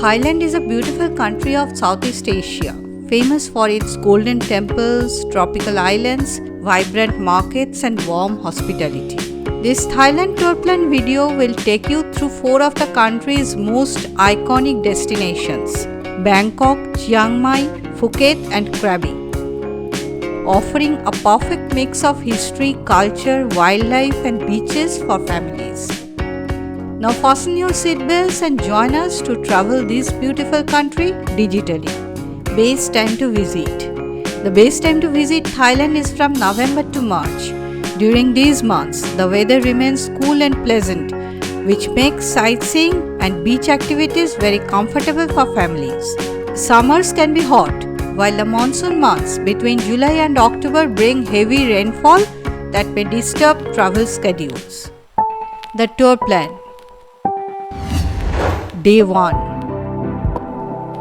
Thailand is a beautiful country of Southeast Asia, famous for its golden temples, tropical islands, vibrant markets, and warm hospitality. This Thailand tour plan video will take you through 4 of the country's most iconic destinations: Bangkok, Chiang Mai, Phuket, and Krabi, offering a perfect mix of history, culture, wildlife, and beaches for families. Now fasten your seatbelts and join us to travel this beautiful country digitally. Best time to visit. The best time to visit Thailand is from November to March. During these months, the weather remains cool and pleasant, which makes sightseeing and beach activities very comfortable for families. Summers can be hot, while the monsoon months between July and October bring heavy rainfall that may disturb travel schedules. The tour plan. Day 1.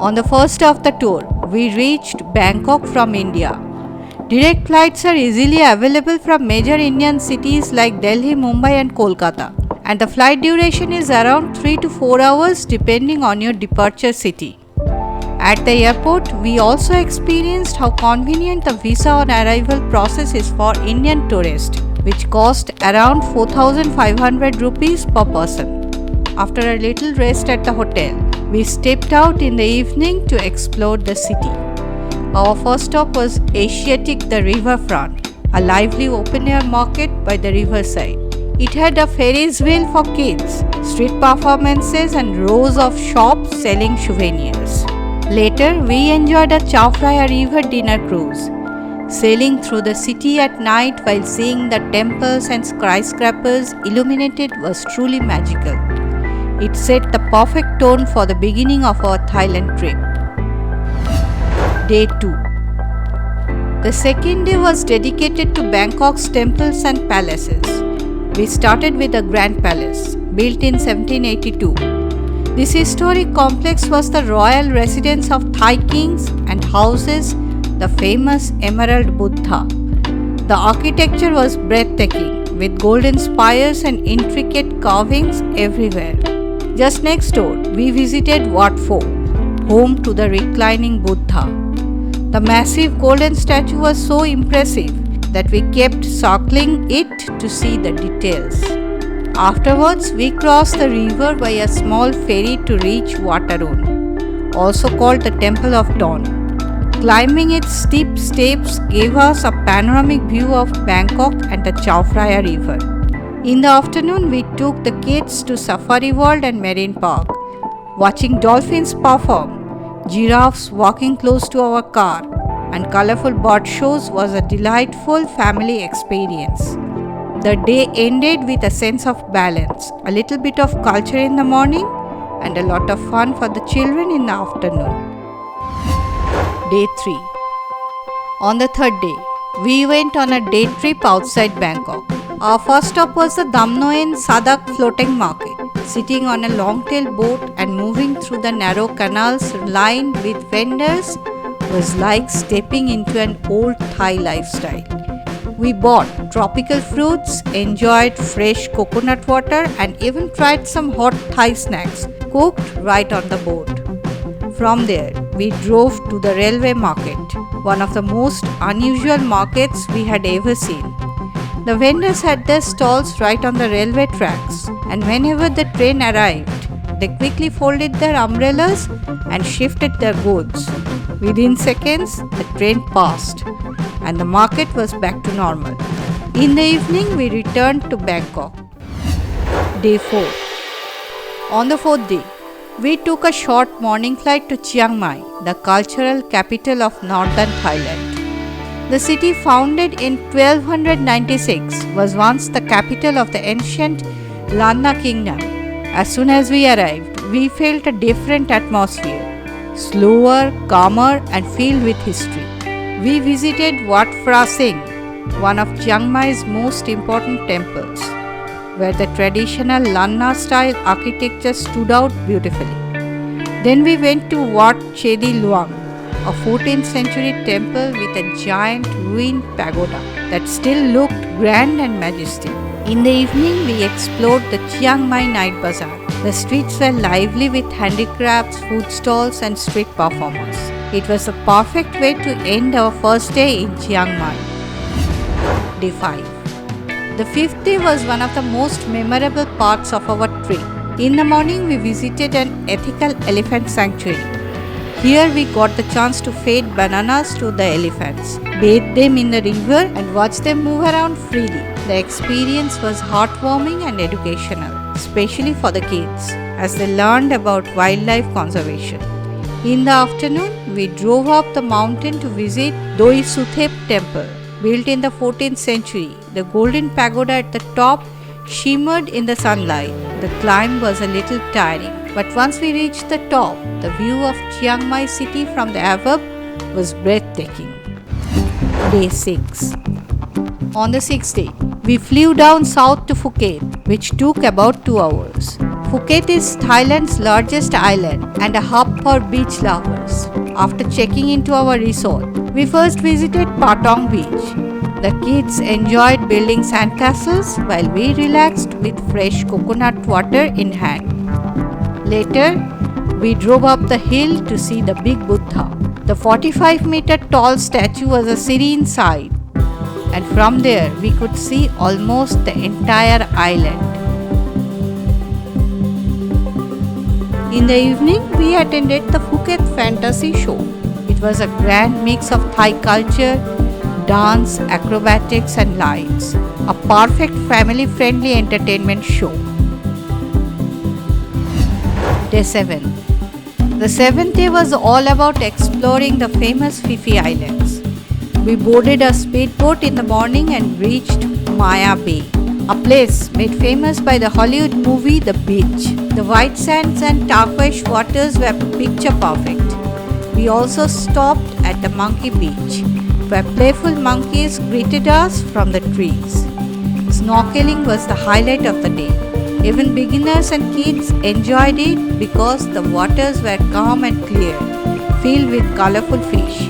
On the first of the tour, we reached Bangkok from India. Direct flights are easily available from major Indian cities like Delhi, Mumbai, and Kolkata, and the flight duration is around 3 to 4 hours depending on your departure city. At the airport, we also experienced how convenient the visa on arrival process is for Indian tourists, which cost around 4,500 rupees per person. After a little rest at the hotel, we stepped out in the evening to explore the city. Our first stop was Asiatic the Riverfront, a lively open-air market by the riverside. It had a Ferris wheel for kids, street performances, and rows of shops selling souvenirs. Later, we enjoyed a Chao Phraya River dinner cruise. Sailing through the city at night while seeing the temples and skyscrapers illuminated was truly magical. It set the perfect tone for the beginning of our Thailand trip. Day 2. The second day was dedicated to Bangkok's temples and palaces. We started with the Grand Palace, built in 1782. This historic complex was the royal residence of Thai kings and houses the famous Emerald Buddha. The architecture was breathtaking, with golden spires and intricate carvings everywhere. Just next door, we visited Wat Pho, home to the reclining Buddha. The massive golden statue was so impressive that we kept circling it to see the details. Afterwards, we crossed the river by a small ferry to reach Wat Arun, also called the Temple of Dawn. Climbing its steep steps gave us a panoramic view of Bangkok and the Chao Phraya River. In the afternoon, we took the kids to Safari World and Marine Park. Watching dolphins perform, giraffes walking close to our car, and colorful bird shows was a delightful family experience. The day ended with a sense of balance, a little bit of culture in the morning, and a lot of fun for the children in the afternoon. Day 3. On the third day, we went on a day trip outside Bangkok. Our first stop was the Dam Noen Sadak floating market. Sitting on a long-tail boat and moving through the narrow canals lined with vendors was like stepping into an old Thai lifestyle. We bought tropical fruits, enjoyed fresh coconut water, and even tried some hot Thai snacks cooked right on the boat. From there, we drove to the railway market, one of the most unusual markets we had ever seen. The vendors had their stalls right on the railway tracks, and whenever the train arrived, they quickly folded their umbrellas and shifted their goods. Within seconds, the train passed, and the market was back to normal. In the evening, we returned to Bangkok. Day 4. On the fourth day, we took a short morning flight to Chiang Mai, the cultural capital of northern Thailand. The city, founded in 1296, was once the capital of the ancient Lanna kingdom. As soon as we arrived, we felt a different atmosphere, slower, calmer, and filled with history. We visited Wat Phra Singh, one of Chiang Mai's most important temples, where the traditional Lanna-style architecture stood out beautifully. Then we went to Wat Chedi Luang, a 14th century temple with a giant ruined pagoda that still looked grand and majestic. In the evening, we explored the Chiang Mai Night Bazaar, The streets were lively with handicrafts, food stalls, and street performers. It was a perfect way to end our first day in Chiang Mai. Day 5. The fifth day was one of the most memorable parts of our trip. In the morning, we visited an ethical elephant sanctuary. Here we got the chance to feed bananas to the elephants, bathe them in the river, and watch them move around freely. The experience was heartwarming and educational, especially for the kids, as they learned about wildlife conservation. In the afternoon, we drove up the mountain to visit Doi Suthep temple. Built in the 14th century, the golden pagoda at the top shimmered in the sunlight. The climb was a little tiring, but once we reached the top, the view of Chiang Mai city from the above was breathtaking. Day 6. On the 6th day, we flew down south to Phuket, which took about 2 hours. Phuket is Thailand's largest island and a hub for beach lovers. After checking into our resort, we first visited Patong Beach. The kids enjoyed building sandcastles while we relaxed with fresh coconut water in hand. Later, we drove up the hill to see the big Buddha. The 45-meter tall statue was a serene sight, and from there we could see almost the entire island. In the evening, we attended the Phuket Fantasy Show. It was a grand mix of Thai culture, dance, acrobatics and lights. A perfect family-friendly entertainment show. Day 7. The 7th day was all about exploring the famous Phi Phi Islands. We boarded a speedboat in the morning and reached Maya Bay, a place made famous by the Hollywood movie The Beach. The white sands and turquoise waters were picture perfect. We also stopped at the Monkey Beach, where playful monkeys greeted us from the trees. Snorkeling was the highlight of the day. Even beginners and kids enjoyed it because the waters were calm and clear, filled with colorful fish.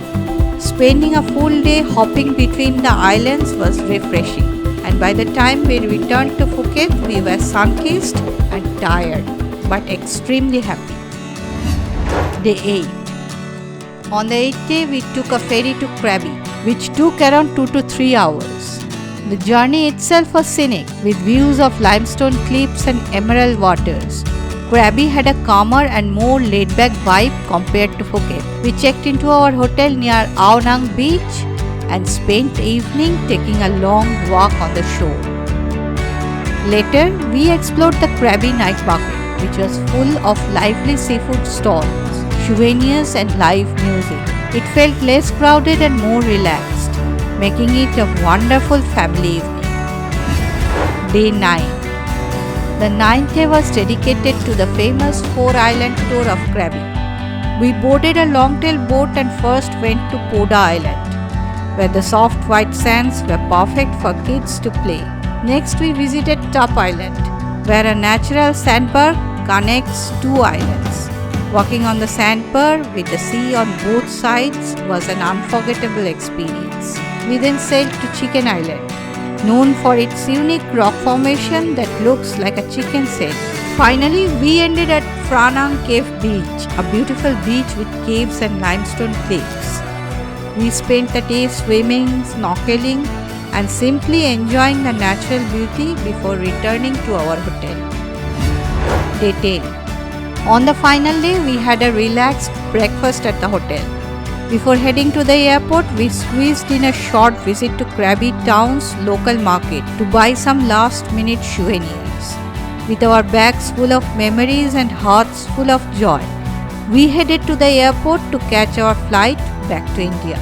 Spending a full day hopping between the islands was refreshing, and by the time we returned to Phuket, we were sun-kissed and tired, but extremely happy. Day 8. On the 8th day, we took a ferry to Krabi, which took around 2 to 3 hours. The journey itself was scenic, with views of limestone cliffs and emerald waters. Krabi had a calmer and more laid-back vibe compared to Phuket. We checked into our hotel near Ao Nang Beach and spent the evening taking a long walk on the shore. Later, we explored the Krabi night market, which was full of lively seafood stalls, souvenirs and live music. It felt less crowded and more relaxed, making it a wonderful family evening. Day 9. The 9th day was dedicated to the famous 4-island tour of Krabi. We boarded a long-tail boat and first went to Poda Island, where the soft white sands were perfect for kids to play. Next, we visited Top Island, where a natural sandbar connects 2 islands. Walking on the sandbar with the sea on both sides was an unforgettable experience. We then sailed to Chicken Island, known for its unique rock formation that looks like a chicken shell. Finally, we ended at Phra Nang Cave Beach, a beautiful beach with caves and limestone cliffs. We spent the day swimming, snorkeling, and simply enjoying the natural beauty before returning to our hotel. Day 10. On the final day, we had a relaxed breakfast at the hotel. Before heading to the airport, we squeezed in a short visit to Krabi town's local market to buy some last-minute souvenirs. With our bags full of memories and hearts full of joy, we headed to the airport to catch our flight back to India.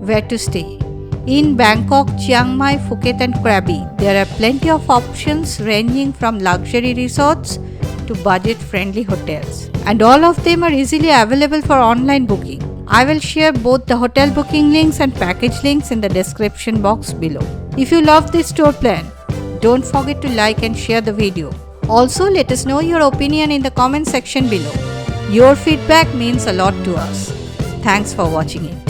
Where to stay? In Bangkok, Chiang Mai, Phuket and Krabi, there are plenty of options ranging from luxury resorts to budget-friendly hotels, and all of them are easily available for online booking. I will share both the hotel booking links and package links in the description box below. If you love this tour plan, don't forget to like and share the video. Also, let us know your opinion in the comment section below. Your feedback means a lot to us. Thanks for watching it.